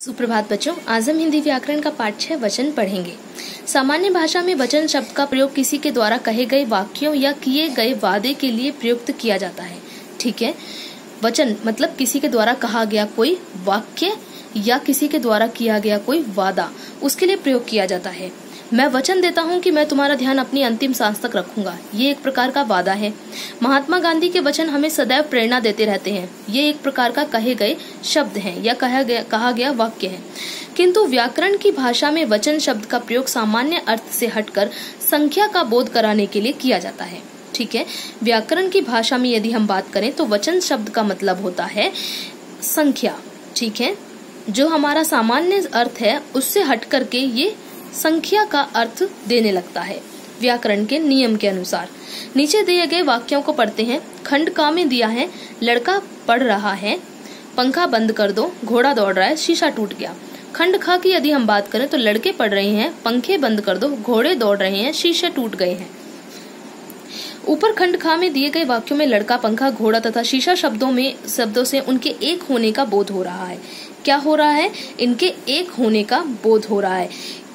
सुप्रभात बच्चों, आज हम हिंदी व्याकरण का पाठ 6 वचन पढ़ेंगे। सामान्य भाषा में वचन शब्द का प्रयोग किसी के द्वारा कहे गए वाक्यों या किए गए वादे के लिए प्रयुक्त किया जाता है। ठीक है, वचन मतलब किसी के द्वारा कहा गया कोई वाक्य या किसी के द्वारा किया गया कोई वादा, उसके लिए प्रयोग किया जाता है। मैं वचन देता हूँ कि मैं तुम्हारा ध्यान अपनी अंतिम सांस तक रखूंगा, ये एक प्रकार का वादा है। महात्मा गांधी के वचन हमें सदैव प्रेरणा देते रहते हैं, ये एक प्रकार का कहे गए शब्द हैं या कहा गया वाक्य है। किंतु व्याकरण की भाषा में वचन शब्द का प्रयोग सामान्य अर्थ से हटकर संख्या का बोध कराने के लिए किया जाता है। ठीक है, व्याकरण की भाषा में यदि हम बात करें तो वचन शब्द का मतलब होता है संख्या। ठीक है, जो हमारा सामान्य अर्थ है उससे हट करके ये संख्या का अर्थ देने लगता है व्याकरण के नियम के अनुसार। नीचे दिए गए वाक्यों को पढ़ते हैं। खंड का में दिया है, लड़का पढ़ रहा है, पंखा बंद कर दो, घोड़ा दौड़ रहा है, शीशा टूट गया। खंड खा की यदि हम बात करें तो लड़के पढ़ रहे हैं, पंखे बंद कर दो, घोड़े दौड़ रहे हैं, शीशे टूट गए हैं। ऊपर खंड खा में दिए गए वाक्यों में लड़का, पंखा, घोड़ा तथा शीशा शब्दों से उनके एक होने का बोध हो रहा है। क्या हो रहा है? इनके एक होने का बोध हो रहा है।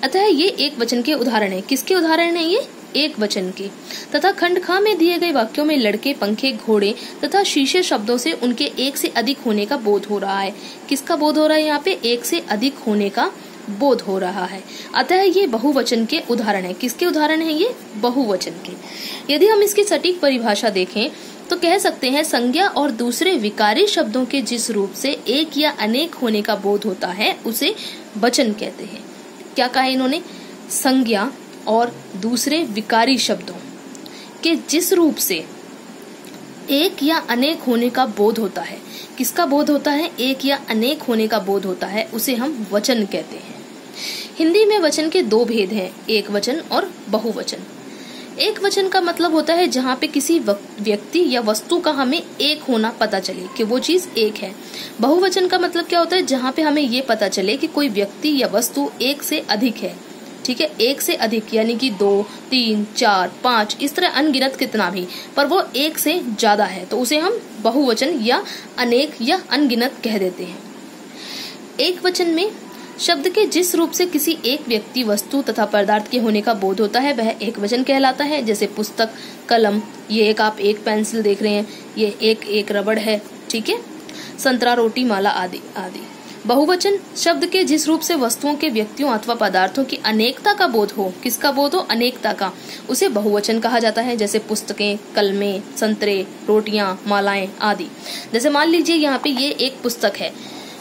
अतः ये एक वचन के उदाहरण है। किसके उदाहरण है ये? एक वचन के। तथा खंड खा में दिए गए वाक्यों में लड़के, पंखे, घोड़े तथा शीशे शब्दों से उनके एक से अधिक होने का बोध हो रहा है। किसका बोध हो रहा है? यहाँ पे एक से अधिक होने का बोध हो रहा है। अतः ये बहुवचन के उदाहरण है। किसके उदाहरण है ये? बहुवचन के। यदि हम इसकी सटीक परिभाषा देखें तो कह सकते हैं संज्ञा और दूसरे विकारी शब्दों के जिस रूप से एक या अनेक होने का बोध होता है उसे वचन कहते हैं। क्या कहा इन्होंने? संज्ञा और दूसरे विकारी शब्दों के जिस रूप से एक या अनेक होने का बोध होता है। किसका बोध होता है? एक या अनेक होने का बोध होता है, उसे हम वचन कहते हैं। हिंदी में वचन के दो भेद हैं, एक वचन और बहुवचन। एक वचन का मतलब होता है जहाँ पे किसी व्यक्ति या वस्तु का हमें एक होना पता चले कि वो चीज एक है। बहुवचन का मतलब क्या होता है? जहाँ पे हमें ये पता चले कि कोई व्यक्ति या वस्तु एक से अधिक है। ठीक है, एक से अधिक यानी कि 2, 3, 4, 5 इस तरह अनगिनत कितना भी, पर वो एक से ज्यादा है तो उसे हम बहुवचन या अनेक या अनगिनत कह देते हैं। एक वचन में शब्द के जिस रूप से किसी एक व्यक्ति, वस्तु तथा पदार्थ के होने का बोध होता है वह एक वचन कहलाता है। जैसे पुस्तक, कलम, ये एक पेंसिल देख रहे हैं, ये एक रबड़ है। ठीक है, संतरा, रोटी, माला आदि आदि। बहुवचन शब्द के जिस रूप से वस्तुओं के, व्यक्तियों अथवा पदार्थों की अनेकता का बोध हो। किसका बोध हो? अनेकता का, उसे बहुवचन कहा जाता है। जैसे पुस्तकें, कलमें, संतरे, रोटियां, मालाएं आदि। जैसे मान लीजिए यहाँ पे ये एक पुस्तक है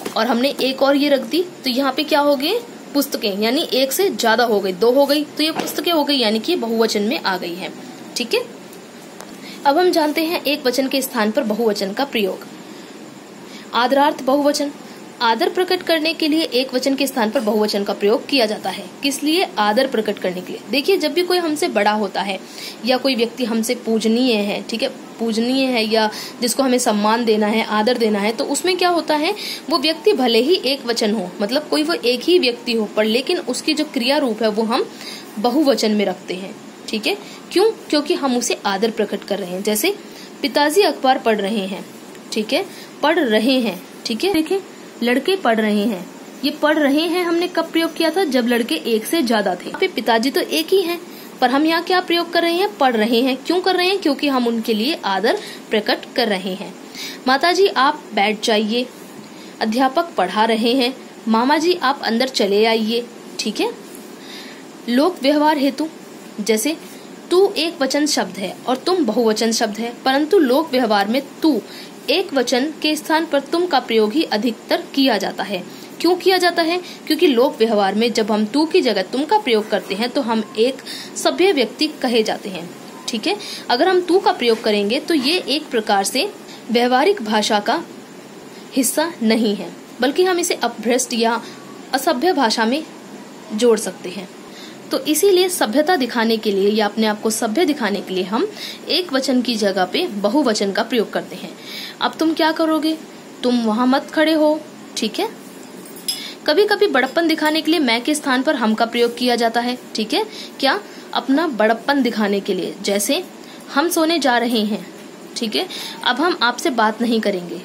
और हमने एक और ये रख दी तो यहाँ पे क्या हो गए? पुस्तकें, यानी एक से ज्यादा हो गई, 2 हो गई तो ये पुस्तकें हो गई, यानी कि ये बहुवचन में आ गई है। ठीक है, अब हम जानते हैं एक वचन के स्थान पर बहुवचन का प्रयोग। आदरार्थ बहुवचन, आदर प्रकट करने के लिए एक वचन के स्थान पर बहुवचन का प्रयोग किया जाता है। किस लिए? आदर प्रकट करने के लिए। देखिए, जब भी कोई हमसे बड़ा होता है या कोई व्यक्ति हमसे पूजनीय है, ठीक है, पूजनीय है या जिसको हमें सम्मान देना है, आदर देना है, तो उसमें क्या होता है? वो व्यक्ति भले ही एक वचन हो, मतलब कोई वो एक ही व्यक्ति हो, पर लेकिन उसकी जो क्रिया रूप है वो हम बहुवचन में रखते हैं। ठीक है, क्यों? क्योंकि हम उसे आदर प्रकट कर रहे हैं। जैसे पिताजी अखबार पढ़ रहे हैं। ठीक है, पढ़ रहे हैं। ठीक है, देखिए लड़के पढ़ रहे हैं, ये पढ़ रहे हैं हमने कब प्रयोग किया था? जब लड़के एक से ज्यादा थे। यहाँ पे पिताजी तो एक ही हैं, पर हम यहाँ क्या प्रयोग कर रहे हैं? पढ़ रहे हैं। क्यों कर रहे हैं? क्योंकि हम उनके लिए आदर प्रकट कर रहे हैं। माताजी आप बैठ जाइए, अध्यापक पढ़ा रहे हैं, मामा जी आप अंदर चले आइए। ठीक है, लोक व्यवहार हेतु, जैसे तू एक वचन शब्द है और तुम बहुवचन शब्द है, परंतु लोक व्यवहार में तू एक वचन के स्थान पर तुम का प्रयोग ही अधिकतर किया जाता है। क्यों किया जाता है? क्योंकि लोक व्यवहार में जब हम तू की जगह तुम का प्रयोग करते हैं तो हम एक सभ्य व्यक्ति कहे जाते हैं। ठीक है, अगर हम तू का प्रयोग करेंगे तो ये एक प्रकार से व्यवहारिक भाषा का हिस्सा नहीं है, बल्कि हम इसे अपभ्रष्ट या असभ्य भाषा में जोड़ सकते हैं। तो इसीलिए सभ्यता दिखाने के लिए या अपने आप को सभ्य दिखाने के लिए हम एक वचन की जगह पे बहुवचन का प्रयोग करते हैं। अब तुम क्या करोगे? तुम वहां मत खड़े हो। ठीक है, कभी कभी बड़प्पन दिखाने के लिए मैं के स्थान पर हम का प्रयोग किया जाता है। ठीक है, क्या? अपना बड़प्पन दिखाने के लिए। जैसे हम सोने जा रहे हैं। ठीक है, अब हम आपसे बात नहीं करेंगे।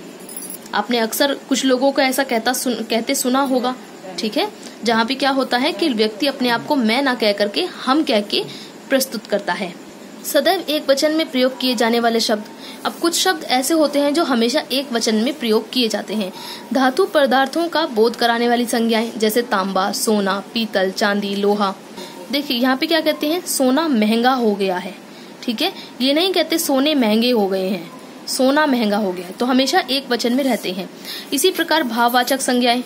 आपने अक्सर कुछ लोगों को ऐसा कहते सुना होगा, ठीक है, जहाँ पे क्या होता है कि व्यक्ति अपने आप को मैं ना कह करके हम कह के प्रस्तुत करता है। सदैव एक वचन में प्रयोग किए जाने वाले शब्द। अब कुछ शब्द ऐसे होते हैं जो हमेशा एक वचन में प्रयोग किए जाते हैं। धातु पदार्थों का बोध कराने वाली संज्ञाएं, जैसे तांबा, सोना, पीतल, चांदी, लोहा। देखिए यहाँ पे क्या कहते हैं, सोना महंगा हो गया है। ठीक है, ये नहीं कहते सोने महंगे हो गए हैं, सोना महंगा हो गया है, तो हमेशा एक वचन में रहते हैं। इसी प्रकार भाववाचक संज्ञाएं,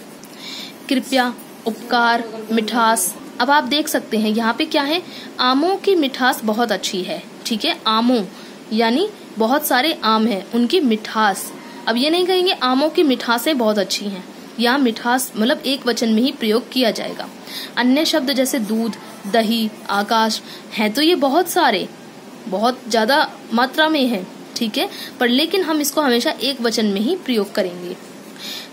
कृपया, उपकार, मिठास। अब आप देख सकते हैं यहाँ पे क्या है, आमों की मिठास बहुत अच्छी है। ठीक है, आमों यानी बहुत सारे आम हैं, उनकी मिठास। अब ये नहीं कहेंगे आमों की मिठासें बहुत अच्छी हैं, या मिठास मतलब एक वचन में ही प्रयोग किया जाएगा। अन्य शब्द जैसे दूध, दही, आकाश हैं तो ये बहुत सारे, बहुत ज्यादा मात्रा में है। ठीक है, पर लेकिन हम इसको हमेशा एक वचन में ही प्रयोग करेंगे।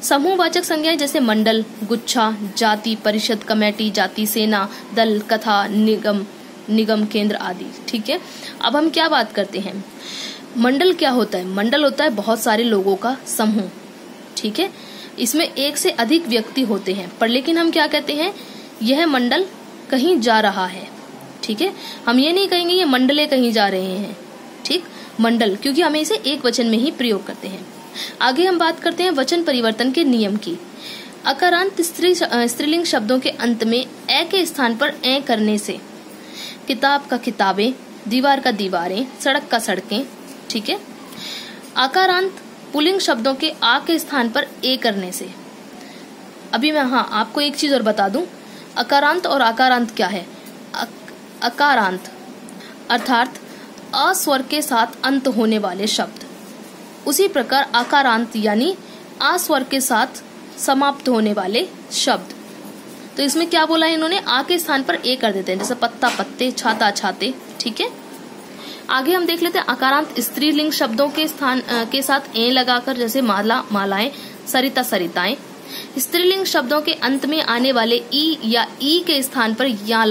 समूहवाचक संज्ञाएं जैसे मंडल, गुच्छा, जाति, परिषद, कमेटी, जाति, सेना, दल, कथा, निगम, केंद्र आदि। ठीक है, अब हम क्या बात करते हैं, मंडल क्या होता है। मंडल होता है बहुत सारे लोगों का समूह। ठीक है, इसमें एक से अधिक व्यक्ति होते हैं, पर लेकिन हम क्या कहते हैं, यह मंडल कहीं जा रहा है। ठीक है, हम ये नहीं कहेंगे ये मंडले कहीं जा रहे हैं। ठीक, मंडल, क्योंकि हमें इसे एक वचन में ही प्रयोग करते हैं। आगे हम बात करते हैं वचन परिवर्तन के नियम की। अकारांत स्त्रीलिंग शब्दों के अंत में ए के स्थान पर ए करने से, किताब का किताबें, दीवार का दीवारें, सड़क का सड़कें। ठीक है, आकारांत पुल्लिंग शब्दों के आ के स्थान पर ए करने से। अभी मैं आपको एक चीज और बता दूं, अकारांत और आकारांत क्या है। अकारांत अर्थात अ स्वर के साथ अंत होने वाले शब्द, उसी प्रकार आकारांत यानी आ स्वर के साथ समाप्त होने वाले शब्द। तो इसमें क्या बोला है इन्होंने, आ के स्थान पर ए कर देते हैं, जैसे पत्ता, पत्ते, छाता, छाते। ठीक है, आगे हम देख लेते हैं अकारांत स्त्रीलिंग शब्दों के स्थान के साथ ए लगाकर, जैसे माला, मालाएं, सरिता, सरिताएं। स्त्रीलिंग शब्दों के अंत में आने वाले ई या ई के स्थान पर या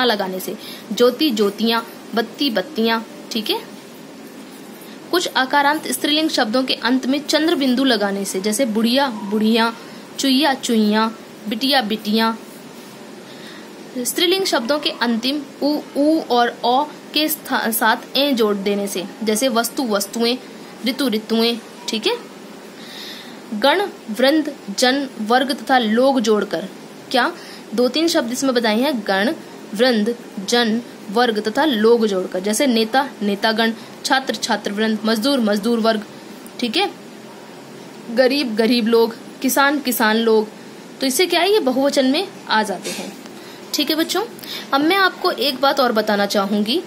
लगाने से, ज्योति, ज्योतियां, बत्ती, बत्तियां। ठीक है, कुछ आकारांत स्त्रीलिंग शब्दों के अंत में चंद्र बिंदु लगाने से, जैसे बुढ़िया, बुढ़िया, चुईया, चुईया, बिटिया, बिटिया। स्त्रीलिंग शब्दों के अंतिम उ और औ के साथ ए जोड़ देने से, जैसे वस्तु, वस्तुएं, ऋतु, ऋतुएं। ठीक है, गण, वृंद, जन, वर्ग तथा लोग जोड़कर, क्या 2-3 शब्द इसमें बताए हैं, गण, वृंद, जन, वर्ग तथा लोग जोड़कर, जैसे नेता, नेतागण, छात्र, छात्र वृंद, मजदूर, मजदूर वर्ग। ठीक है, गरीब, गरीब लोग, किसान, किसान लोग। तो इससे क्या है, ये बहुवचन में आ जाते हैं। ठीक है बच्चों, अब मैं आपको एक बात और बताना चाहूंगी,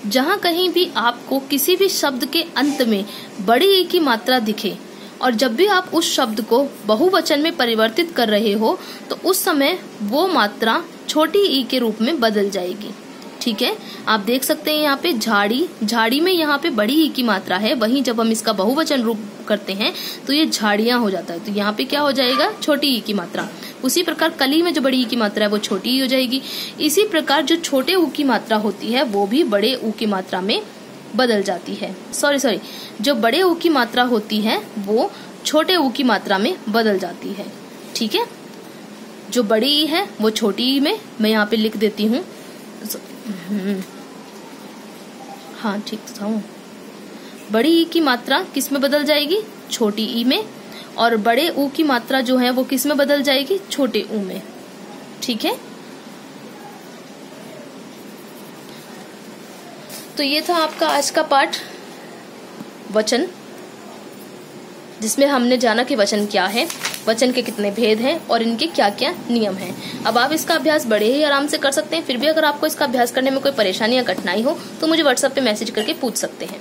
जहां कहीं भी आपको किसी भी शब्द के अंत में बड़ी ई की मात्रा दिखे और जब भी आप उस शब्द को बहुवचन में परिवर्तित कर रहे हो, तो उस समय वो मात्रा छोटी ई के रूप में बदल जाएगी। ठीक है, आप देख सकते हैं यहाँ पे झाड़ी, झाड़ी में यहाँ पे बड़ी ई की मात्रा है, वहीं जब हम इसका बहुवचन रूप करते हैं तो ये झाड़ियां हो जाता है, तो यहाँ पे क्या हो जाएगा, छोटी ई की मात्रा। उसी प्रकार कली में जो बड़ी ई की मात्रा है वो छोटी ई हो जाएगी। इसी प्रकार जो छोटे ऊ की मात्रा होती है वो भी बड़े ऊ की मात्रा में बदल जाती है। सॉरी, जो बड़े ऊ की मात्रा होती है वो छोटे ऊ की मात्रा में बदल जाती है। ठीक है, जो बड़ी ई है वो छोटी ई में, मैं यहाँ पे लिख देती हूँ। हाँ ठीक था, बड़ी ई की मात्रा किस में बदल जाएगी, छोटी ई में, और बड़े ऊ की मात्रा जो है वो किस में बदल जाएगी, छोटे ऊ में। ठीक है, तो ये था आपका आज का पाठ वचन, जिसमें हमने जाना कि वचन क्या है, वचन के कितने भेद हैं और इनके क्या क्या नियम हैं। अब आप इसका अभ्यास बड़े ही आराम से कर सकते हैं। फिर भी अगर आपको इसका अभ्यास करने में कोई परेशानी या कठिनाई हो तो मुझे व्हाट्सएप पे मैसेज करके पूछ सकते हैं।